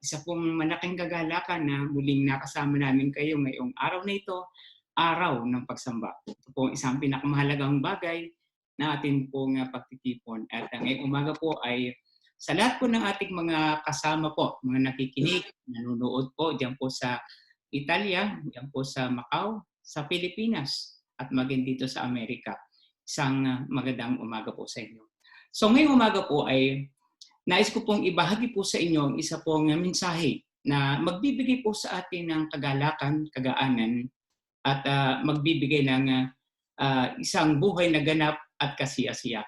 isa pong malaking kagalakan na muling nakasama namin kayo ngayong araw na ito, araw ng pagsamba. Ito po isang pinakamahalagang bagay na atin pong pagtitipon. At ngayong umaga po ay sa lahat po ng ating mga kasama po, mga nakikinig, nanonood po diyan po sa Italia, diyan po sa Macau, sa Pilipinas, at maging dito sa Amerika. Isang magandang umaga po sa inyo. So ngayong umaga po ay nais ko pong ibahagi po sa inyo ang isa pong mensahe na magbibigay po sa atin ng kagalakan, kagaanan, at magbibigay ng isang buhay na ganap at kasiya-siya.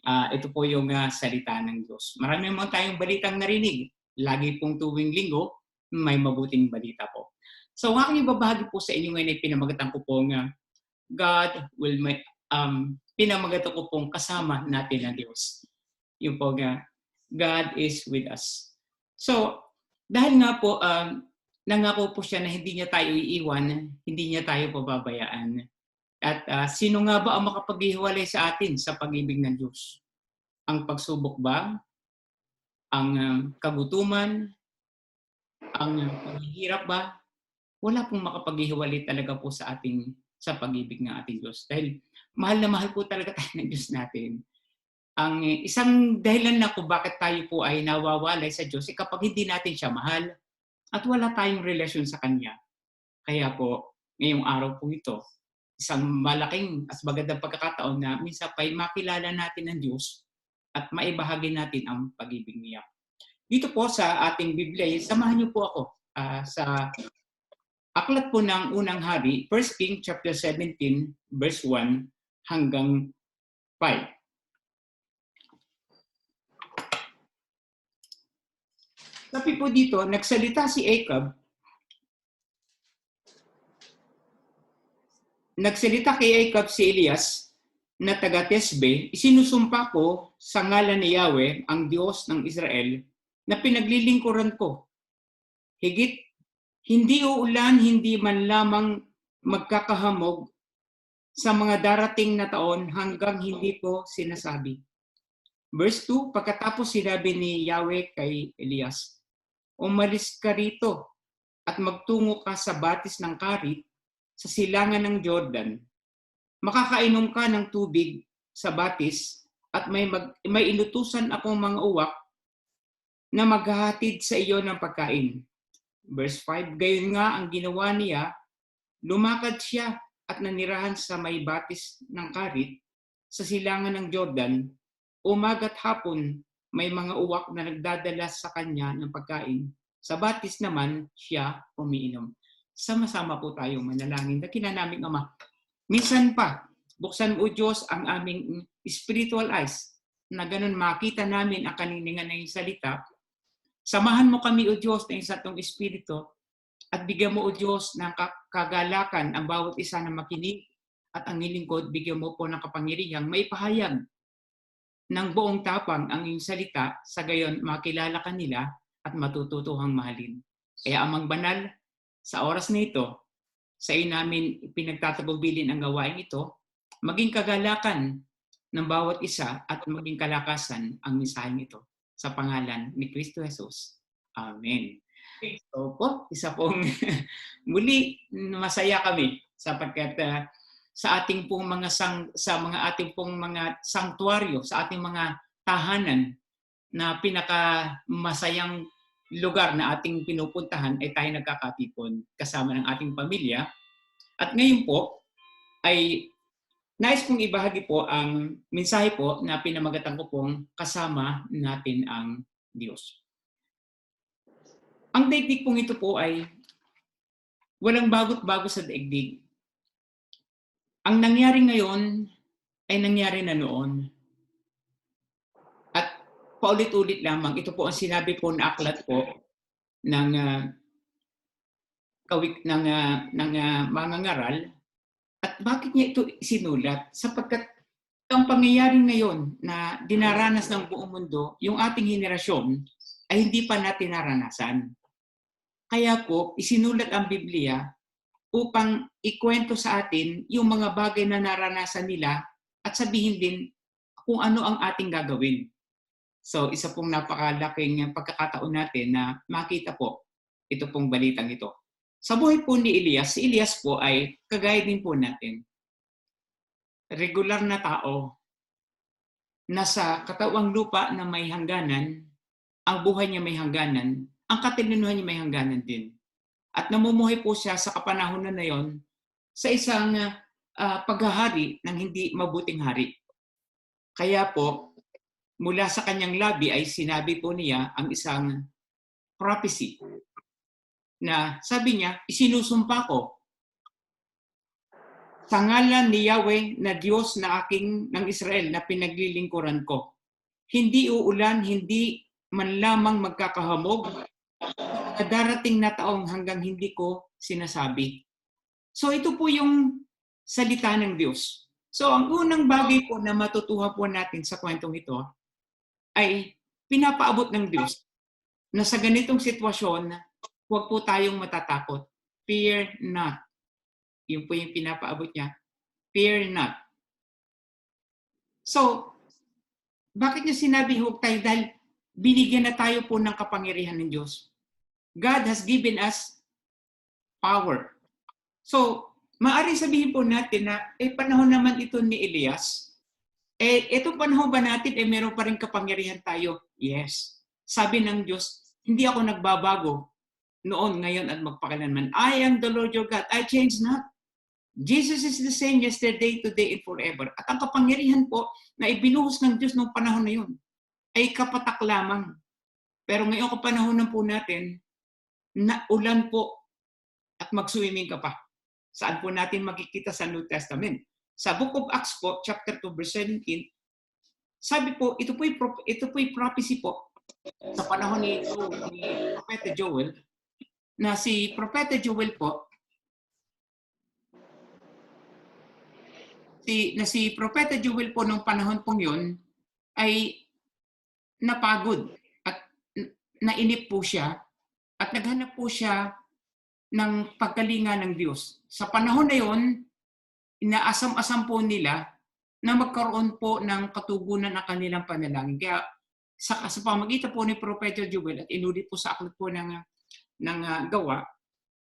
Ito po yung salita ng Diyos. Marami naman tayong balitang narinig. Lagi pong tuwing linggo, may mabuting balita po. So ang aking ibabahagi po sa inyo ngayon ay pinamagatan ko pong pinamagatan ko pong kasama natin ang Diyos. Yung po God is with us. So, dahil nga po, nangako po siya na hindi niya tayo iiwan, hindi niya tayo pababayaan. At sino nga ba ang makapaghiwalay sa atin sa pag-ibig ng Diyos? Ang pagsubok ba? Ang kagutuman? Ang paghihirap ba? Wala pong makapaghiwalay talaga po sa ating sa pag-ibig ng ating Diyos. Dahil mahal na mahal po talaga tayo ng Diyos natin. Ang isang dahilan na kung bakit tayo po ay nawawalay sa Diyos ay kapag hindi natin siya mahal at wala tayong relasyon sa Kanya. Kaya po, ngayong araw po ito, isang malaking at magandang pagkakataon na minsan pa ay makilala natin ang Diyos at maibahagi natin ang pag-ibig niya. Dito po sa ating Biblia, samahan niyo po ako sa aklat po ng unang hari, 1 King chapter 17, verse 1 hanggang 5. Sabi po dito, nagsalita si Ahab. Nagsalita kay Ahab si Elias na taga Tesbe, isinusumpa ko sa ngalan ni Yahweh, ang Diyos ng Israel, na pinaglilingkuran ko. Higit, hindi uulan, hindi man lamang magkakahamog sa mga darating na taon hanggang hindi ko sinasabi. Verse 2, pagkatapos sinabi ni Yahweh kay Elias, umalis ka rito at magtungo ka sa batis ng Karit sa silangan ng Jordan. Makakainom ka ng tubig sa batis at may inutusan akong mga uwak na maghahatid sa iyo ng pagkain. Verse 5, gayon nga ang ginawa niya, lumakad siya at nanirahan sa may batis ng Karit sa silangan ng Jordan. Umaga't hapon, may mga uwak na nagdadala sa kanya ng pagkain. Sa batis naman, siya umiinom. Sama-sama po tayong manalangin. Dakina naming Ama, minsan pa, buksan o Diyos ang aming spiritual eyes na ganun makita namin ang kaniningan ng salita. Samahan mo kami o Diyos na isa tong Espiritu at bigyan mo o Diyos ng kagalakan ang bawat isa na makinig at ang nilingkod, bigyan mo po ng kapangyarihang maipahayag ng buong tapang ang iyong salita, sa gayon makilala ka nila at matututuhang mahalin. Kaya Amang Banal, sa oras na ito, sa iyo namin pinagtatagubilin ang gawain ito, maging kagalakan ng bawat isa at maging kalakasan ang mensaheng ito. Sa pangalan ni Kristo Jesus. Amen. So po, isa pong muli masaya kami sapagkat sa ating pong mga ating pong mga sanktuaryo, sa ating mga tahanan na pinakamasayang lugar na ating pinupuntahan ay tayo nagkakatipon kasama ng ating pamilya. At ngayon po ay nais kong ibahagi po ang mensahe po na pinamagatan ko pong kasama natin ang Diyos. Ang daigdig pong ito po ay walang bagot-bago sa daigdig. Ang nangyari ngayon ay nangyari na noon. At paulit-ulit lamang, ito po ang sinabi po na aklat po ng mga ngaral. At bakit niya ito sinulat? Sapagkat ang pangyayari ngayon na dinaranas ng buong mundo, yung ating henerasyon ay hindi pa natin naranasan. Kaya po, isinulat ang Biblia upang ikwento sa atin yung mga bagay na naranasan nila at sabihin din kung ano ang ating gagawin. So isa pong napakalaking pagkakataon natin na makita po ito pong balitang ito. Sa buhay po ni Elias, si Elias po ay kagaya din po natin. Regular na tao, nasa katawang lupa na may hangganan, ang buhay niya may hangganan, ang katilinuhan niya may hangganan din. At namumuhay po siya sa kapanahonan na yon sa isang paghahari ng hindi mabuting hari. Kaya po, mula sa kanyang labi ay sinabi po niya ang isang prophecy na sabi niya, isinusumpa ko sa ngalan ni Yahweh na Diyos ng Israel na pinaglilingkuran ko. Hindi uulan, hindi man lamang magkakahamog sa darating na taong hanggang hindi ko sinasabi. So ito po yung salita ng Diyos. So ang unang bagay po na matutuhan po natin sa kwentong ito ay pinapaabot ng Diyos na sa ganitong sitwasyon, huwag po tayong matatakot. Fear not. Yun po yung pinapaabot niya. Fear not. So, bakit niya sinabi huwag tayo? Dahil binigyan na tayo po ng kapangyarihan ng Diyos. God has given us power. So, maaari sabihin po natin na panahon naman ito ni Elias. Itong panahon ba natin meron pa rin kapangyarihan tayo? Yes. Sabi ng Diyos, hindi ako nagbabago noon, ngayon at magpakailanman. I am the Lord your God. I change not. Jesus is the same yesterday, today, and forever. At ang kapangyarihan po na ibinuhos ng Diyos noong panahon na yun ay kapatak lamang. Pero ngayon kapanahonan po natin, na ulan po at mag-swimming ka pa. Saan po natin makikita sa New Testament? Sa Book of Acts po, chapter 2, verse 17, sabi po, ito po'y prophecy po sa panahon ni Propeta Joel, na si Propeta Joel po, si Propeta Joel po nung panahon pong yun ay napagod at nainip po siya at naghanap po siya ng pagkalinga ng Diyos. Sa panahon na yun, inaasam-asam po nila na magkaroon po ng katugunan ng kanilang panalangin. Kaya sa pamagitan po ni Propeta Joel at inulit po sa aklat po ng gawa,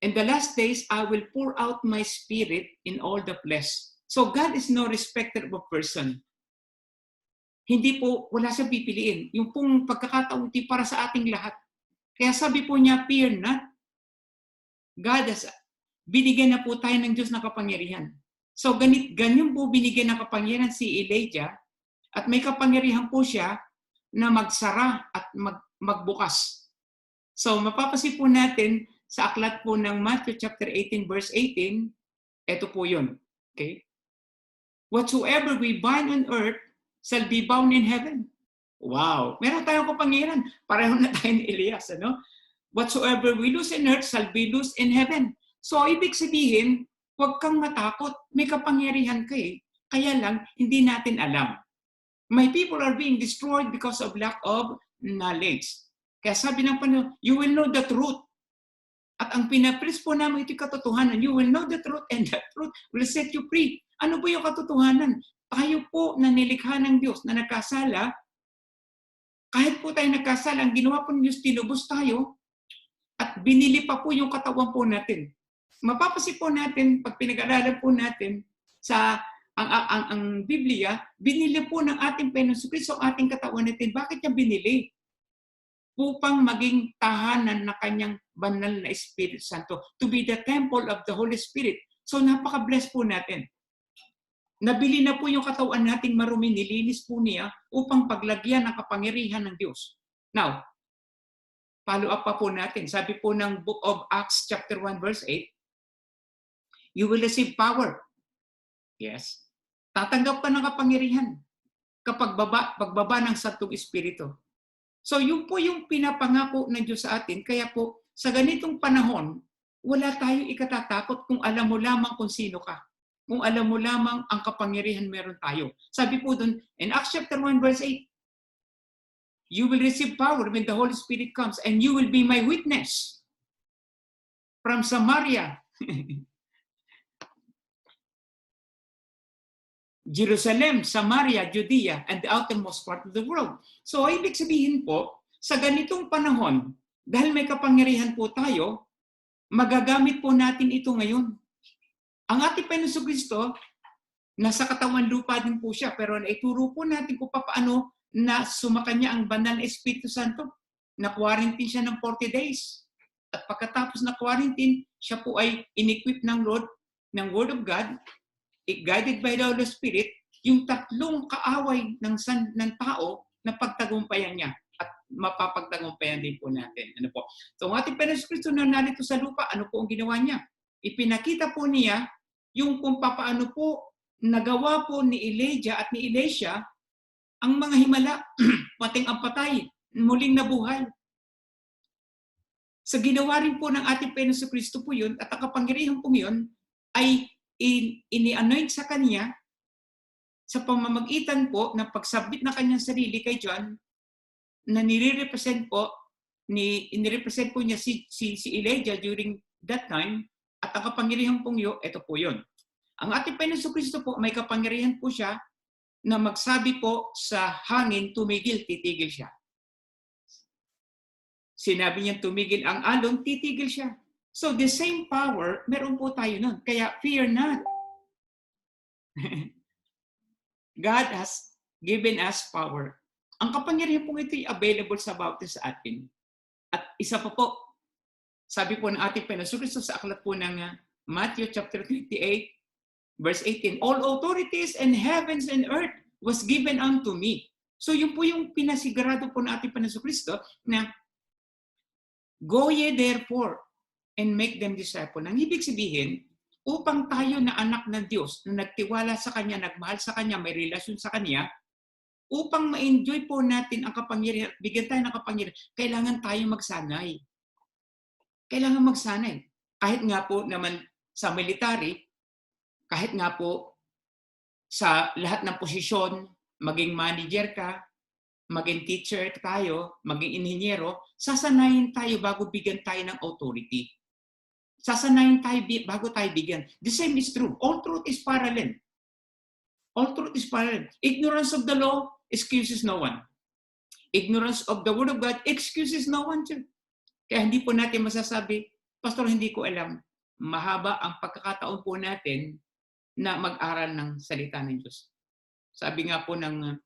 in the last days, I will pour out my spirit in all the flesh. So God is no respecter of a person. Hindi po, wala siyang pipiliin. Yung pong pagkakataon para sa ating lahat. Kaya sabi po niya, fear not. God has binigyan na po tayo ng Diyos na kapangyarihan. So ganyan po binigyan ng kapangyarihan si Elijah at may kapangyarihan po siya na magsara at magbukas. So mapapansin po natin sa aklat po ng Matthew chapter 18 verse 18, ito po yun. Okay? Whatsoever we bind on earth shall be bound in heaven. Wow! Meron tayong kapangyarihan. Pareho na tayo ni Elias. Ano? Whatsoever we loose in earth shall be loose in heaven. So, ibig sabihin, huwag kang matakot. May kapangyarihan ka eh. Kaya lang, hindi natin alam. My people are being destroyed because of lack of knowledge. Kaya sabi ng Panginoon, you will know the truth. At ang pinapres po namin ito'y katotohanan. You will know the truth and the truth will set you free. Ano po yung katotohanan? Tayo po na nilikha ng Diyos na nagkasala, kahit po tayo nagkasala, ang ginawa po ng Diyos, tinubos tayo at binili pa po yung katawan po natin. Mapapansin po natin, pag pinag-aralan po natin sa ang Biblia, binili po ng ating Panginoon Kristo ang ating katawan natin. Bakit niya binili? Upang maging tahanan na kanyang banal na Espiritu Santo. To be the temple of the Holy Spirit. So napaka-bless po natin. Nabili na po yung katawan nating marumi, nilinis po niya upang paglagyan ng kapangyarihan ng Diyos. Now, follow up pa po natin. Sabi po ng Book of Acts chapter 1 verse 8, you will receive power. Yes. Tatanggap ka ng kapangyarihan kapag pagbaba ng Santong Espiritu. So yun po yung pinapangako ng Diyos sa atin. Kaya po, sa ganitong panahon, wala tayong ikatatakot kung alam mo lamang kung sino ka. Kung alam mo lamang ang kapangyarihan meron tayo. Sabi po dun, in Acts chapter 1 verse 8, you will receive power when the Holy Spirit comes and you will be my witness from Samaria, Jerusalem, Samaria, Judea, and the outermost part of the world. So, ibig sabihin po, sa ganitong panahon, dahil may kapangyarihan po tayo, magagamit po natin ito ngayon. Ang ating Panginoon Kristo, nasa katawan lupa din po siya, pero naituro po natin kung paano na sumakanya ang banal na Espiritu Santo. Na-quarantine siya ng 40 days. At pagkatapos na quarantine, siya po ay in-equip ng Lord, ng Word of God, guided by the Holy Spirit, yung tatlong kaaway ng tao na pagtagumpayan niya at mapapagtagumpayan din po natin. Ano po? So, ang ating Panginoon Kristo na narito sa lupa, ano po ang ginawa niya? Ipinakita po niya yung kung paano po nagawa po ni Elijah at ni Elisha ang mga himala, pating ang patay, muling nabuhay. Sa ginawa rin po ng ating Panginoon Kristo po yun, at ang kapangyarihan po yun, ay ini-anoint sa kanya sa pamamagitan po ng pagsabit na kanyang sarili kay John na nire-represent po niya si Elijah during that time, at ang kapangyarihan pong yun, ito po yun. Ang ating Panginoon Kristo po, may kapangyarihan po siya na magsabi po sa hangin, tumigil, titigil siya. Sinabi niya tumigil ang alon, titigil siya. So the same power, meron po tayo nun. Kaya fear not. God has given us power. Ang kapangyarihan po ito ay available sa bawat sa atin. At isa pa po, sabi po ng ating Panginoon Kristo sa aklat po ng Matthew chapter 28, verse 18, all authorities in heavens and earth was given unto me. So yun po yung pinasigurado po ng ating Panginoon Kristo na go ye therefore and make them disciple. Ang ibig sabihin, upang tayo na anak ng Diyos, na nagtiwala sa Kanya, nagmahal sa Kanya, may relasyon sa Kanya, upang ma-enjoy po natin ang kapangyarihan, bigyan tayo ng kapangyarihan, kailangan tayo magsanay. Kailangan magsanay. Kahit nga po naman sa military, kahit nga po sa lahat ng posisyon, maging manager ka, maging teacher tayo, maging inhinyero, sasanayin tayo bago bigyan tayo ng authority. Sasanayin tayo bago tayo bigyan. The same is true. All truth is parallel. All truth is parallel. Ignorance of the law excuses no one. Ignorance of the Word of God excuses no one too. Kaya hindi po natin masasabi, Pastor, hindi ko alam. Mahaba ang pagkakataon po natin na mag-aral ng salita ng Diyos. Sabi nga po ng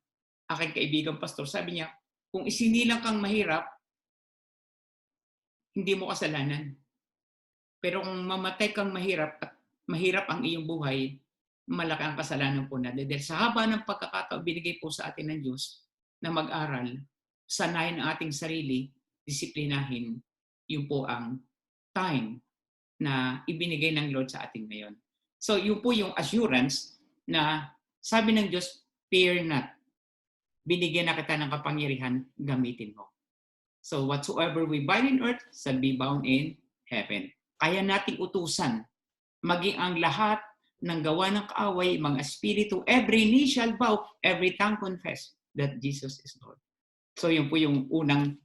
aking kaibigang pastor, sabi niya, kung isinilang kang mahirap, hindi mo kasalanan. Pero kung mamatay kang mahirap at mahirap ang iyong buhay, malaki ang kasalanan po natin. Dahil sa haba ng pagkakataon binigay po sa atin ng Diyos na mag-aral, sanayin ang ating sarili, disiplinahin, yun po ang time na ibinigay ng Lord sa atin ngayon. So yun po yung assurance na sabi ng Diyos, fear not. Binigyan na kita ng kapangyarihan, gamitin mo. So whatsoever we bind in earth shall be bound in heaven. Kaya nating utusan, maging ang lahat ng gawa ng kaaway, mga espiritu, every knee shall bow, every tongue confess that Jesus is Lord. So yun po yung unang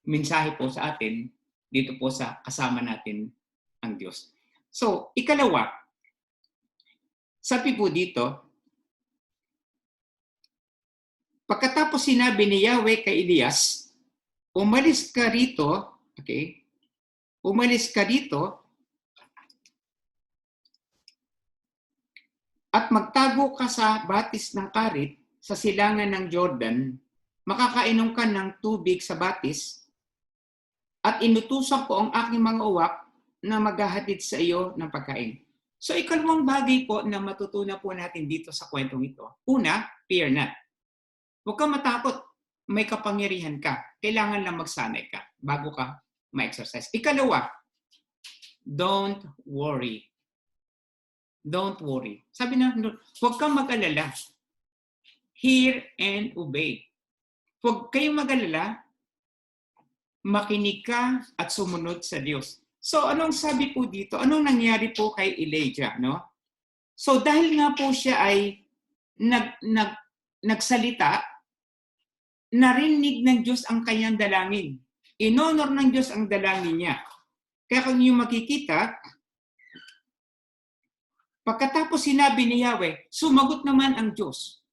mensahe po sa atin, dito po sa kasama natin ang Diyos. So, ikalawa, sabi po dito, pagkatapos sinabi ni Yahweh kay Elias, umalis ka rito, okay? Umalis ka dito at magtago ka sa batis ng Karit sa silangan ng Jordan, makakainom ka ng tubig sa batis at inutusan ko ang aking mga uwak na maghahatid sa iyo ng pagkain. So ikalawang bagay po na matutunan po natin dito sa kwentong ito. Una, fear not. Huwag kang matakot. May kapangyarihan ka. Kailangan lang magsanay ka bago ka ma-exercise. Ikalawa, don't worry. Don't worry. Sabi na, huwag kang mag-alala. Hear and obey. Huwag kayong mag-alala, makinig ka at sumunod sa Diyos. So anong sabi po dito? Anong nangyari po kay Elijah, no? So dahil nga po siya ay nagsalita, narinig ng Diyos ang kanyang dalangin. Inonor ng Diyos ang dalangin niya. Kaya kung yung makikita, Pagkatapos sinabi ni Yahweh, sumagot naman ang Diyos.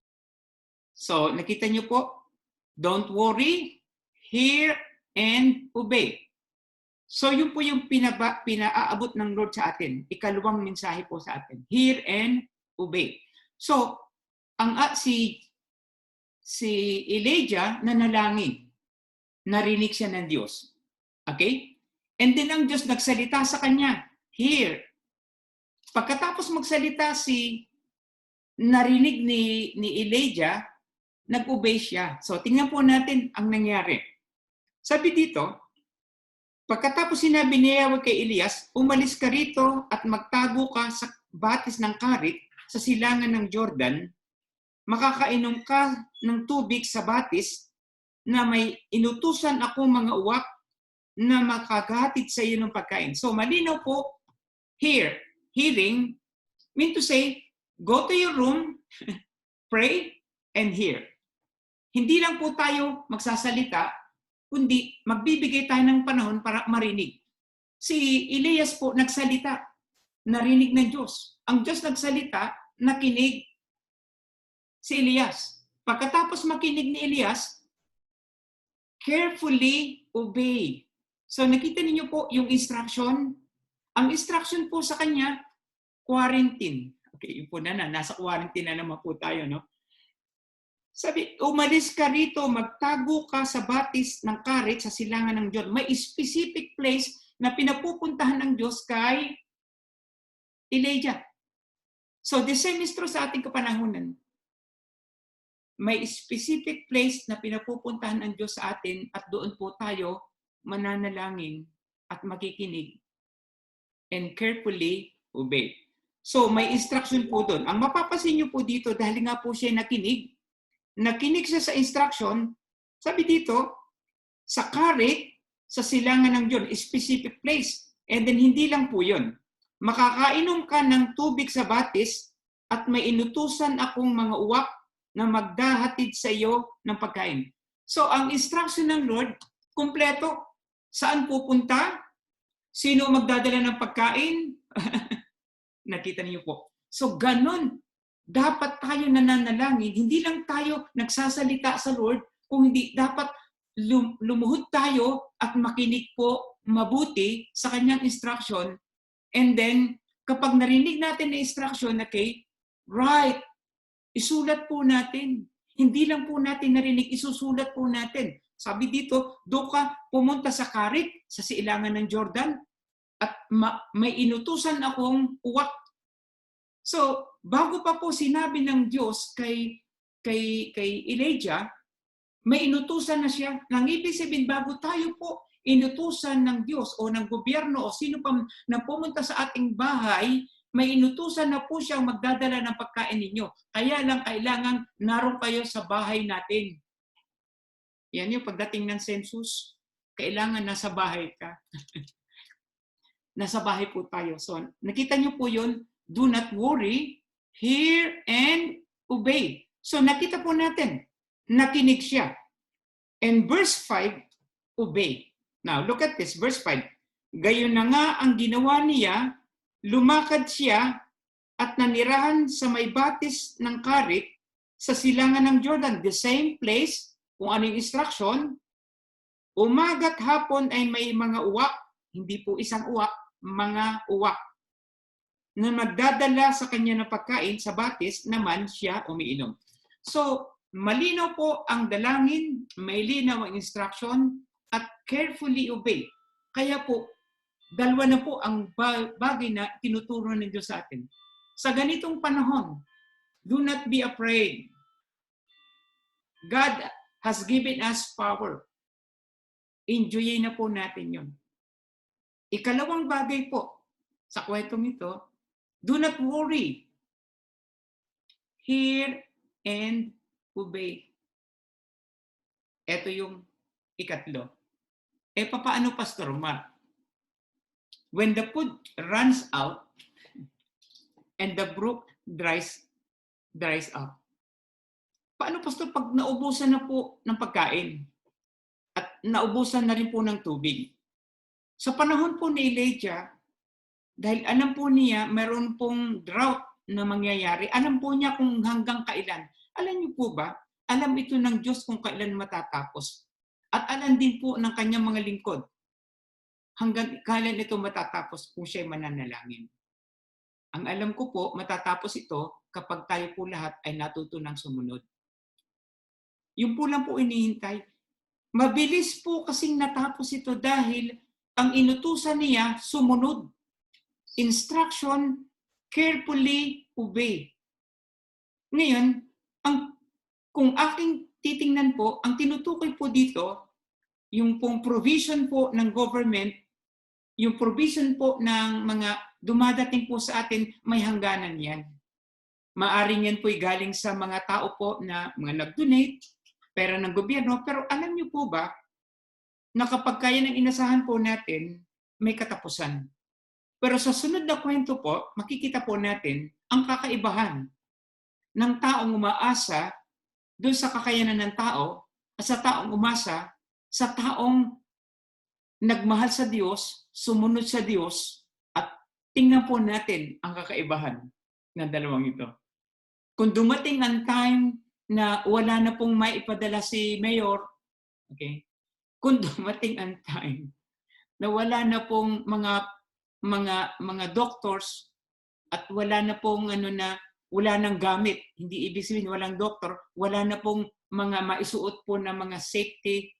So, nakita niyo po, don't worry, hear and obey. So, yun po yung pinaaabot ng Lord sa atin. Ikalawang mensahe po sa atin. Hear and obey. So, si Elijah nanalangin. Narinig siya ng Diyos. Okay? And then ang Diyos nagsalita sa kanya. Hear. Pagkatapos magsalita narinig ni Elijah, nag-obey siya. So, tingnan po natin ang nangyari. Sabi dito, pagkatapos sinabi ni Yahweh kay Elias, umalis ka rito at magtago ka sa batis ng Karit sa silangan ng Jordan, makakainom ka ng tubig sa batis na may inutusan akong mga uwak na makagahatid sa iyo ng pagkain. So malinaw po, hearing, mean to say, go to your room, pray, and hear. Hindi lang po tayo magsasalita, kundi magbibigay tayo ng panahon para marinig. Si Elias po nagsalita, narinig ng Diyos. Ang Diyos nagsalita, nakinig si Elias. Pagkatapos makinig ni Elias, carefully obey. So nakita niyo po yung instruction. Ang instruction po sa kanya, quarantine. Okay, yun po nasa quarantine na naman po tayo, no? Sabi, umalis ka rito, magtago ka sa batis ng Karit sa silangan ng Jordan. May specific place na pinapupuntahan ng Diyos kay Elijah. So the same is true sa ating kapanahunan. May specific place na pinapupuntahan ng Diyos sa atin at doon po tayo mananalangin at makikinig and carefully obey. So may instruction po doon. Ang mapapasin niyo po dito dahil nga po siya nakinig siya sa instruction, sabi dito, sa Karit, sa silangan ng Jordan, specific place. And then hindi lang po yun. Makakainom ka ng tubig sa batis at may inutusan akong mga uwak na magdahatid sa iyo ng pagkain. So ang instruction ng Lord, kumpleto. Saan pupunta? Sino magdadala ng pagkain? Nakita niyo po. So ganun. Dapat tayo nananalangin, hindi lang tayo nagsasalita sa Lord, kung hindi dapat lumuhod tayo at makinig po mabuti sa kanyang instruction. And then, kapag narinig natin na instruction, okay, right, isulat po natin. Hindi lang po natin narinig, isusulat po natin. Sabi dito, doon ka pumunta sa Karit, sa silangan ng Jordan, at may inutusan akong uwak. So, bago pa po sinabi ng Diyos kay Elijah, may inutusan na siya. Nang ibig sabihin, bago tayo po inutusan ng Diyos o ng gobyerno o sino pa na pumunta sa ating bahay, may inutusan na po siyang magdadala ng pagkain ninyo. Kaya lang kailangan naroon kayo sa bahay natin. Yan yung pagdating ng census. Kailangan nasa bahay ka. Nasa bahay po tayo. So, nakita niyo po yun. Do not worry, hear and obey. So nakita po natin, nakinig siya. And verse 5, obey. Now look at this, verse 5. Gayon na nga ang ginawa niya, lumakad siya at nanirahan sa may batis ng Karit sa silangan ng Jordan. The same place, kung ano yung instruction, umaga't hapon ay may mga uwak, hindi po isang uwak, mga uwak na magdadala sa kanya ng pagkain, sa batis naman siya umiinom. So, malinaw po ang dalangin, may linaw ang instruction, at carefully obey. Kaya po, dalawa na po ang bagay na tinuturo ng Diyos sa atin. Sa ganitong panahon, do not be afraid. God has given us power. Enjoyin na po natin yun. Ikalawang bagay po sa kwentong ito, do not worry. Hear and obey. Ito yung ikatlo. Paano, Pastor Mark? When the food runs out and the brook dries up. Paano, Pastor, pag naubusan na po ng pagkain at naubusan na rin po ng tubig? Sa panahon po ni Elijah, Dahil alam po niya, meron pong drought na mangyayari. Alam po niya kung hanggang kailan. Alam niyo po ba, alam ito ng Diyos kung kailan matatapos. At alam din po ng kanyang mga lingkod hanggang kailan ito matatapos kung siya'y mananalangin. Ang alam ko po, matatapos ito kapag tayo po lahat ay natuto ng sumunod. Yung po lang po inihintay. Mabilis po kasing natapos ito dahil ang inutusan niya sumunod. Instruction, carefully obey. Ngayon, kung aking titingnan po, ang tinutukoy po dito, yung pong provision po ng government, yung provision po ng mga dumadating po sa atin, may hangganan yan. Maaring yan po'y galing sa mga tao po na mga nag-donate, pera ng gobyerno, pero alam niyo po ba, na kapag kaya ng inasahan po natin, may katapusan. Pero sa sunod na kwento po, makikita po natin ang kakaibahan ng taong umaasa doon sa kakayanan ng tao at sa taong umasa sa taong nagmahal sa Diyos, sumunod sa Diyos, at tingnan po natin ang kakaibahan ng dalawang ito. Kung dumating ang time na wala na pong maipadala si Mayor, okay? Kung dumating ang time na wala na pong mga doctors at wala na pong wala nang gamit, hindi ibig sabihin walang doktor, wala na pong mga maisuot po na mga safety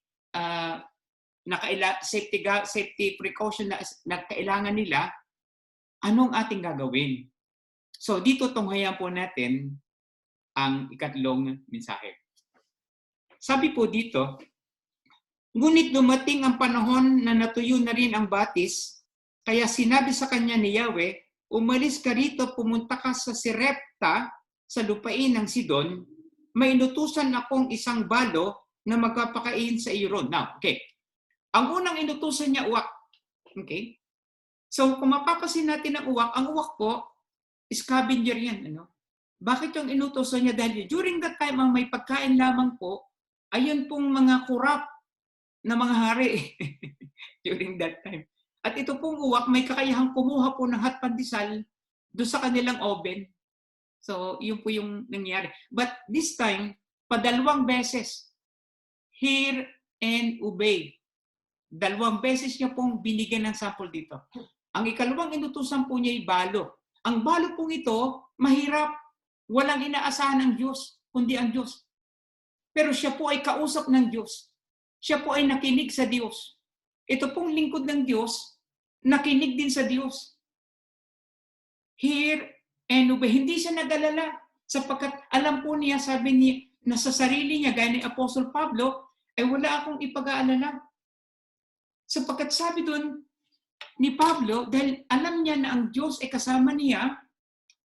safety precaution na kailangan nila, anong ating gagawin? So dito tunghayan po natin ang ikatlong mensahe. Sabi po dito, ngunit dumating ang panahon na natuyo na rin ang batis, kaya sinabi sa kanya ni Yahweh, umalis ka rito, pumunta ka sa Sirepta, sa lupain ng Sidon, may inutusan akong isang balo na magpapakain sa iyo ron. Now, okay. Ang unang inutusan niya, uwak. Okay? So, kung mapapasin natin ang uwak po, scavenger yan. Bakit yung inutusan niya? Dahil during that time, ang may pagkain lamang po, ayun pong mga kurap na mga hari during that time. At ito pong uwak, may kakayahang kumuha po ng hot pandesal doon sa kanilang oven. So, yun po yung nangyari. But this time, padalawang beses, hear and obey. Dalawang beses niya pong binigyan ng sample dito. Ang ikalawang inutusan po niya ay balo. Ang balo pong ito, mahirap. Walang inaasahan ng Diyos, kundi ang Diyos. Pero siya po ay kausap ng Diyos. Siya po ay nakinig sa Diyos. Ito pong lingkod ng Diyos, nakinig din sa Diyos. Hear and obey. Hindi siya nag-alala sapagkat alam po niya, sabi niya, na sa sarili niya, gaya ni Apostle Pablo, ay wala akong ipag-aalala. Sapagkat sabi doon ni Pablo, dahil alam niya na ang Diyos ay kasama niya,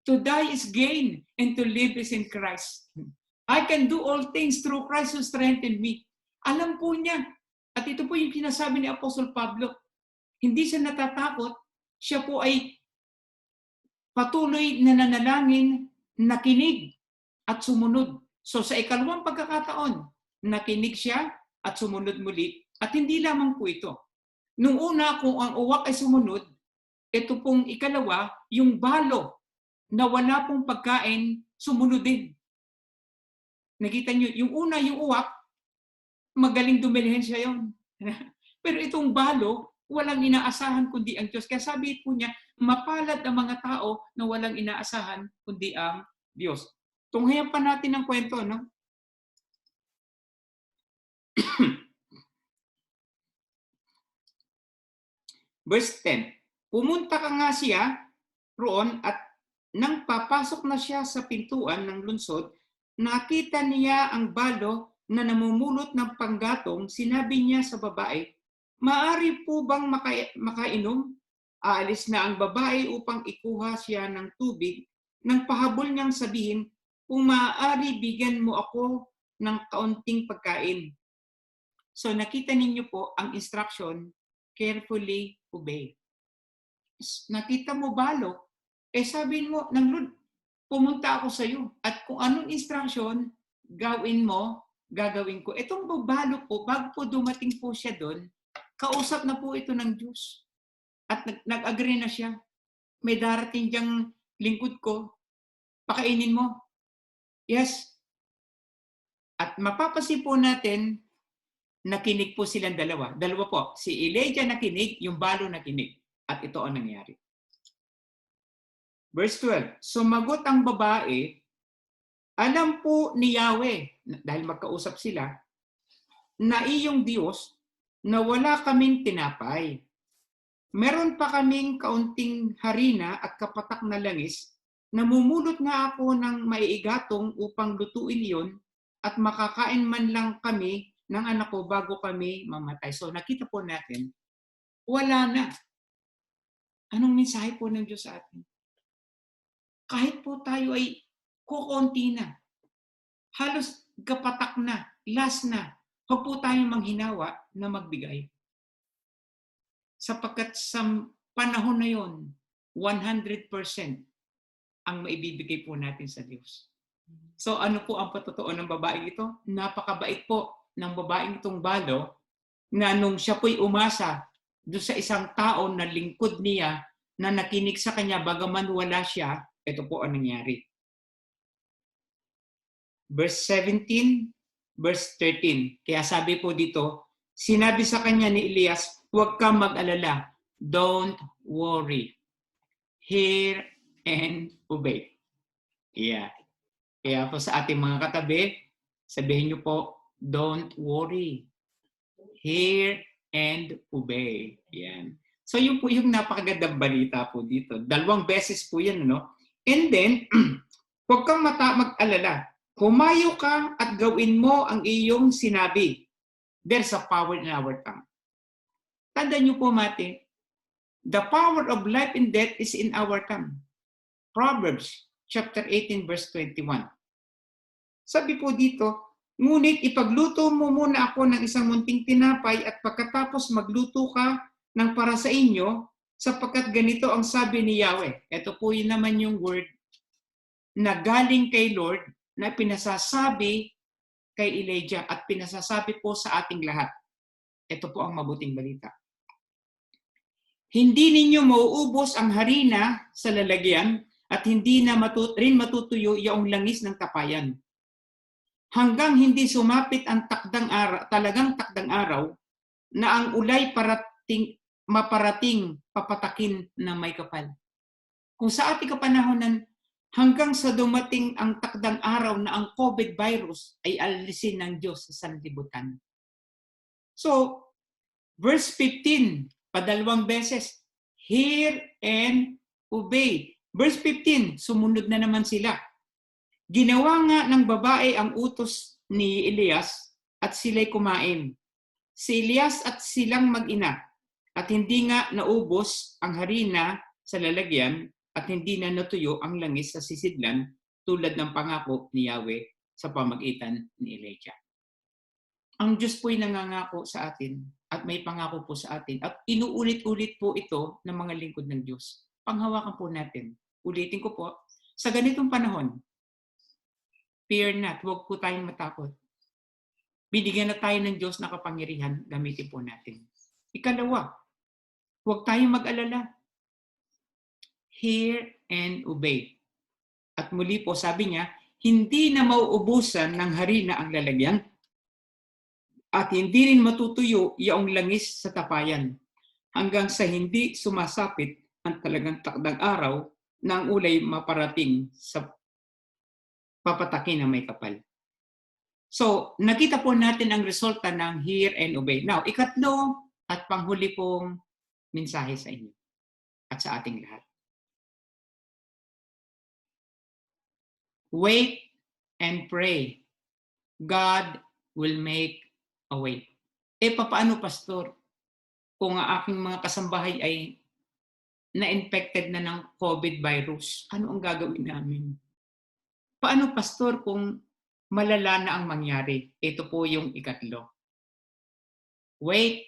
to die is gain and to live is in Christ. I can do all things through Christ who strengthened me. Alam po niya. At ito po yung sinasabi ni Apostle Pablo. Hindi siya natatakot. Siya po ay patuloy na nanalangin, nakinig at sumunod. So sa ikalawang pagkakataon, nakinig siya at sumunod muli. At hindi lamang po ito. Nung una, kung ang uwak ay sumunod, ito pong ikalawa, yung balo na wala pong pagkain, sumunod din. Nakita niyo, yung una, yung uwak, magaling dumilihensya yun. Pero itong balo, walang inaasahan kundi ang Diyos. Kaya sabi po niya, mapalad ang mga tao na walang inaasahan kundi ang Diyos. Tunghayan pa natin ang kwento, no? Verse 10, pumunta ka nga siya roon at nang papasok na siya sa pintuan ng lungsod, nakita niya ang balo na namumulot ng panggatong. Sinabi niya sa babae, maari po bang makainom? Aalis na ang babae upang ikuha siya ng tubig. Nang pahabol niyang sabihin, kung maaari bigyan mo ako ng kaunting pagkain. So nakita ninyo po ang instruction, carefully obey. Nakita mo balo, sabihin mo, ng Lord, pumunta ako sa iyo. At kung anong instruction, gawin mo, gagawin ko. Itong balo po, bago po dumating po siya doon, kausap na po ito ng Diyos. At nag-agree na siya. may darating diyang lingkod ko, pakainin mo. Yes. At mapapansin po natin, nakinig po silang dalawa. Dalawa po. Si Elijah nakinig, yung balo nakinig. At ito ang nangyari. Verse 12. Sumagot ang babae, alam po ni Yahweh, dahil magkausap sila, na iyong Diyos na wala kaming tinapay. Meron pa kaming kaunting harina at kapatak na langis. Namumulot nga ako ng maiigatong upang lutuin iyon at makakain man lang kami ng anak ko bago kami mamatay. So nakita po natin, wala na. Anong mensahe po ng Diyos sa atin? Kahit po tayo ay kukunti na, halos kapatak na, last na, huwag po tayong manghinawa na magbigay. Sapagkat sa panahon na yon, 100% ang maibibigay po natin sa Diyos. So ano po ang patotoo ng babaeng ito? Napakabait po ng babaeng itong balo na nung siya po'y umasa doon sa isang tao na lingkod niya na nakinig sa kanya bagaman wala siya, ito po ang nangyari. Verse 17, verse 13. Kaya sabi po dito, sinabi sa kanya ni Elias, huwag kang mag-alala. Don't worry. Hear and obey. Yeah. Kaya po sa ating mga katabi, sabihin niyo po, don't worry. Hear and obey. Yan. So yun po yung napakagandang balita po dito. 2 beses po yan, no? And then, huwag kang mag-alala. Kumayo ka at gawin mo ang iyong sinabi. There's a power in our tongue. Tandaan niyo po, Mate, the power of life and death is in our tongue. Proverbs chapter 18 verse 21. Sabi po dito, ngunit ipagluto mo muna ako ng isang munting tinapay at pagkatapos magluto ka ng para sa inyo, sapagkat ganito ang sabi ni Yahweh. Ito po yun naman yung word na galing kay Lord na pinasasabi kay Elijah at pinasasabi po sa ating lahat. Ito po ang mabuting balita. Hindi ninyo mauubos ang harina sa lalagyan at hindi na rin matutuyo yung langis ng tapayan. Hanggang hindi sumapit ang talagang takdang araw na ang ulay maparating papatakin na may kapal. Kung sa ating kapanahonan, hanggang sa dumating ang takdang araw na ang COVID virus ay alisin ng Diyos sa sanlibutan. So, verse 15, padalawang beses, hear and obey. Verse 15, sumunod na naman sila. Ginawa nga ng babae ang utos ni Elias at sila'y kumain. Si Elias at silang mag-ina at hindi nga naubos ang harina sa lalagyan at hindi na natuyo ang langis sa sisidlan tulad ng pangako ni Yahweh sa pamagitan ni Elijah. Ang Diyos po'y nangangako sa atin at may pangako po sa atin at inuulit-ulit po ito ng mga lingkod ng Diyos. Panghawakan po natin. Ulitin ko po, sa ganitong panahon, fear not, huwag po tayong matakot. Binigyan na tayo ng Diyos na kapangyarihan, gamitin po natin. Ikalawa, huwag tayong mag-alala. Hear and obey. At muli po sabi niya, hindi na mauubusan ng harina ang lalagyan at hindi rin matutuyo yung langis sa tapayan hanggang sa hindi sumasapit ang talagang takdang araw na ang ulay maparating sa papatakin na may kapal. So, nakita po natin ang resulta ng hear and obey. Now, ikatlo at panghuli pong mensahe sa inyo at sa ating lahat. Wait and pray. God will make a way. Paano, Pastor? Kung ang aking mga kasambahay ay na-infected na ng COVID virus, ano ang gagawin namin? Paano, Pastor, kung malala na ang mangyari? Ito po yung ikatlo. Wait,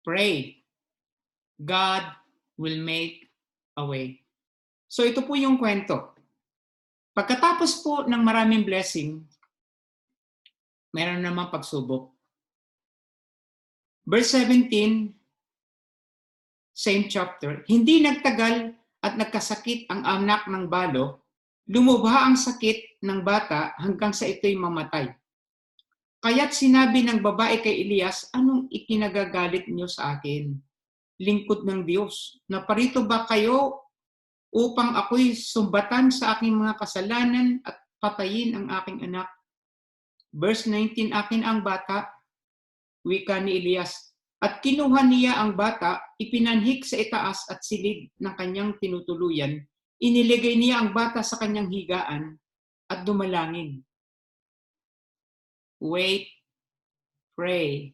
pray. God will make a way. So ito po yung kwento. Pagkatapos po ng maraming blessing, meron naman pagsubok. Verse 17, same chapter, hindi nagtagal at nagkasakit ang anak ng balo, lumubha ang sakit ng bata hanggang sa ito'y mamatay. Kaya't sinabi ng babae kay Elias, anong ikinagagalit niyo sa akin? Lingkod ng Diyos, naparito ba kayo upang ako'y sumbatan sa aking mga kasalanan at patayin ang aking anak? Verse 19, akin ang bata, wika ni Elias. At kinuha niya ang bata, ipinanhik sa itaas at silid ng kanyang tinutuluyan. Iniligay niya ang bata sa kanyang higaan at dumalangin. Wait, pray,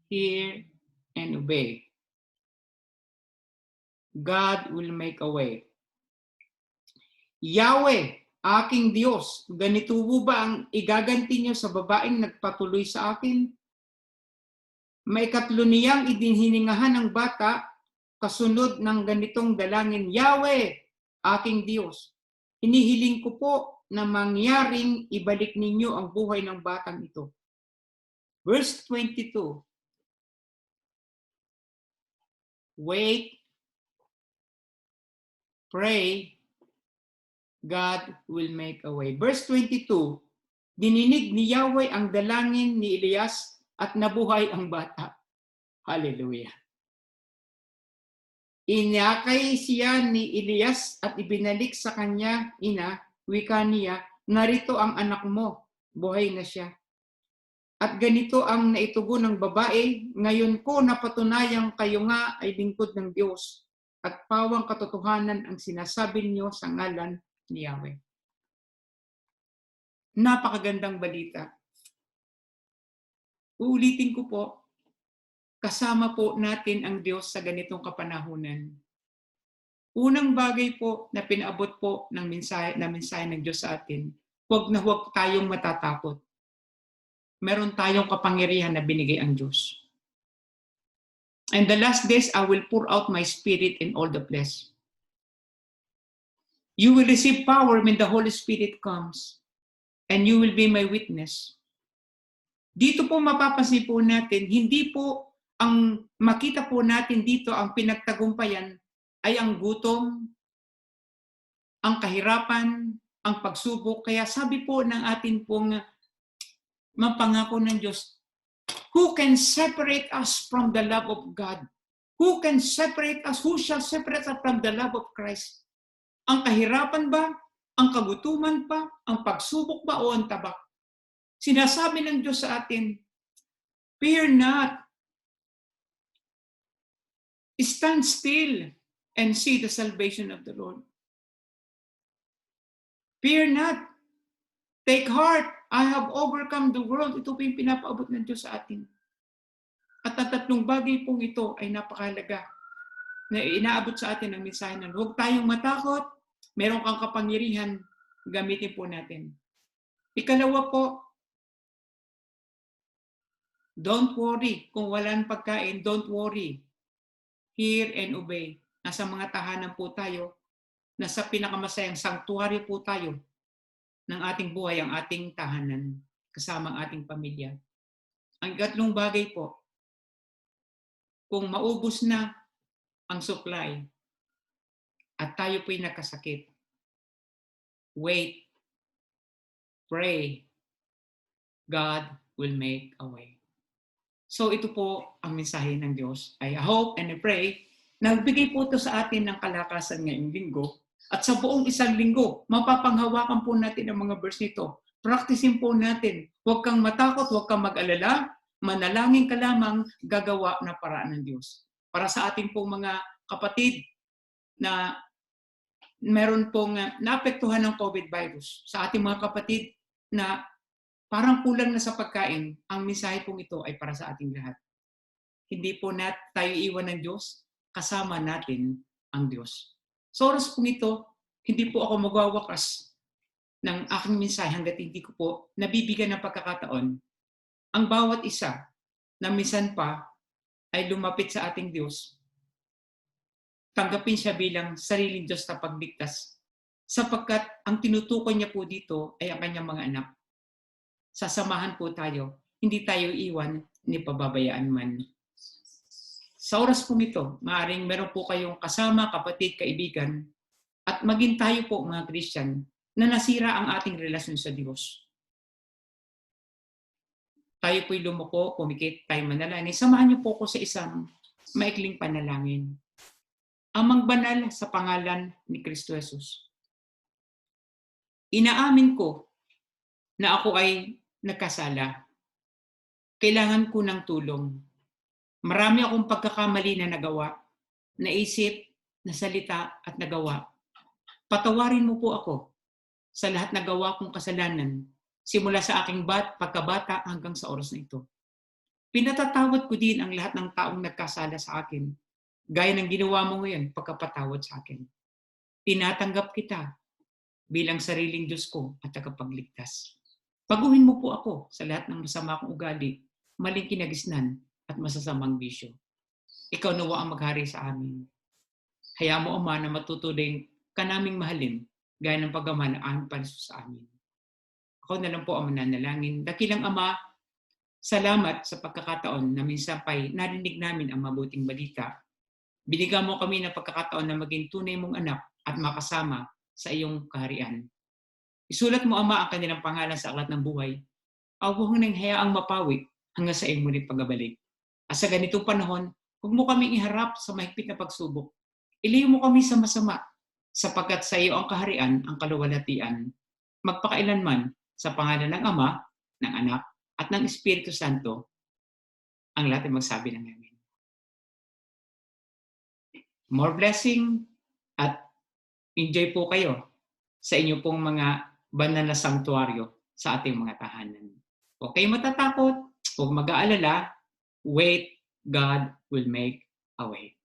hear, and obey. God will make a way. Yahweh, aking Diyos, ganito ba ang igaganti niyo sa babaeng nagpatuloy sa akin? May katlo niyang idinhiningahan ng bata kasunod ng ganitong dalangin, Yahweh, aking Diyos, inihiling ko po na mangyaring ibalik ninyo ang buhay ng batang ito. Verse 22, wait, pray, God will make a way. Verse 22, dininig ni Yahweh ang dalangin ni Elias at nabuhay ang bata. Hallelujah. Inakay siya ni Elias at ibinalik sa kanya ina, wika niya, narito ang anak mo, buhay na siya. At ganito ang naitugon ng babae, ngayon ko napatunayang kayo nga ay lingkod ng Diyos at pawang katotohanan ang sinasabi niyo sa ngalan ni Yahweh. Napakagandang balita. Uulitin ko po, kasama po natin ang Diyos sa ganitong kapanahunan. Unang bagay po na pinaabot po ng mensahe ng Diyos sa atin, huwag na huwag tayong matatakot. Meron tayong kapangyarihan na binigay ang Diyos. And the last days, I will pour out my spirit in all the flesh. You will receive power when the Holy Spirit comes, and you will be my witness. Dito po mapapansin po natin, hindi po ang makita po natin dito ang pinagtagumpayan ay ang gutom, ang kahirapan, ang pagsubok. Kaya sabi po ng atin pong mapangako ng Diyos, who can separate us from the love of God? Who can separate us? Who shall separate us from the love of Christ? Ang kahirapan ba? Ang kagutuman ba? Ang pagsubok ba o ang tabak? Sinasabi ng Diyos sa atin, fear not. Stand still and see the salvation of the Lord. Fear not. Take heart. I have overcome the world. Ito po yung pinapaabot ng Diyos sa atin. At ang tatlong bagay pong ito ay napakahalaga na inaabot sa atin ang mensahe na huwag tayong matakot. Meron kang kapangyarihan, gamitin po natin. Ikalawa po, don't worry. Kung walang pagkain, don't worry. Hear and obey. Nasa mga tahanan po tayo, nasa pinakamasayang sanctuary po tayo ng ating buhay, ang ating tahanan, kasama ang ating pamilya. Ang ikatlong bagay po, kung maubos na ang supply at tayo po'y nakasakit, wait, pray, God will make a way. So ito po ang mensahe ng Diyos. I hope and I pray na nagbigay po ito sa atin ng kalakasan ngayong linggo. At sa buong isang linggo, mapapanghawakan po natin ang mga verse nito. Practicein po natin. Huwag kang matakot, huwag kang mag-alala. Manalangin ka lamang, gagawa na paraan ng Diyos. Para sa ating pong mga kapatid na meron pong naapektuhan ng COVID virus, sa ating mga kapatid na parang kulang na sa pagkain, ang mensahe pong ito ay para sa ating lahat. Hindi po tayo iwan ng Diyos, kasama natin ang Diyos. Sa oras pong ito, hindi po ako magwawakas ng aking mensahe hanggat hindi ko po nabibigyan ng pagkakataon ang bawat isa na minsan pa ay lumapit sa ating Diyos. Tanggapin siya bilang sariling Diyos na pagligtas sapagkat ang tinutukoy niya po dito ay ang kanyang mga anak. Sasamahan po tayo, hindi tayo iwan ni pababayaan man. Sa oras pong ito, maaaring meron po kayong kasama, kapatid, kaibigan, at maging tayo po mga Christian na nasira ang ating relasyon sa Diyos. Tayo po'y lumuko, pumikit, tayo manalangin. Samahan niyo po ko sa isang maikling panalangin. Amang banal sa pangalan ni Kristo Jesus. Inaamin ko na ako ay nagkasala. Kailangan ko ng tulong. Marami akong pagkakamali na nagawa, naisip, nasalita at nagawa. Patawarin mo po ako sa lahat na gawa kong kasalanan, simula sa aking pagkabata hanggang sa oras na ito. Pinatatawad ko din ang lahat ng taong nagkasala sa akin, gaya ng ginawa mo ngayon pagkapatawad sa akin. Tinatanggap kita bilang sariling Diyos ko at tagapagligtas. Baguhin mo po ako sa lahat ng masama kong ugali, maling kinagisnan at masasamang bisyo. Ikaw nawa ang maghari sa amin. Hayaan mo, Ama, na matutuloy ka naming mahalin gaya ng paggaman ng aming Panginoon sa amin. Ako na lang po ang mananalangin. Dakilang Ama, salamat sa pagkakataon na minsan pa'y narinig namin ang mabuting balita. Binigyan mo kami ng pagkakataon na maging tunay mong anak at makasama sa iyong kaharian. Isulat mo, Ama, ang kanilang pangalan sa aklat ng buhay. Huwag nang hayaang mapawi hanggang sa iyong muling pagbabalik. At sa ganitong panahon, huwag mo kaming iharap sa mahigpit na pagsubok. Ilayo mo kami sa masama, sapagkat sa iyo ang kaharian, ang kaluwalhatian, magpakailanman, sa pangalan ng Ama, ng Anak, at ng Espiritu Santo, ang lahat ay magsabi ng amen. More blessing at enjoy po kayo sa inyo pong mga banal na sanktuaryo sa ating mga tahanan. Huwag kayong matatakot, huwag mag-aalala, wait, God will make a way.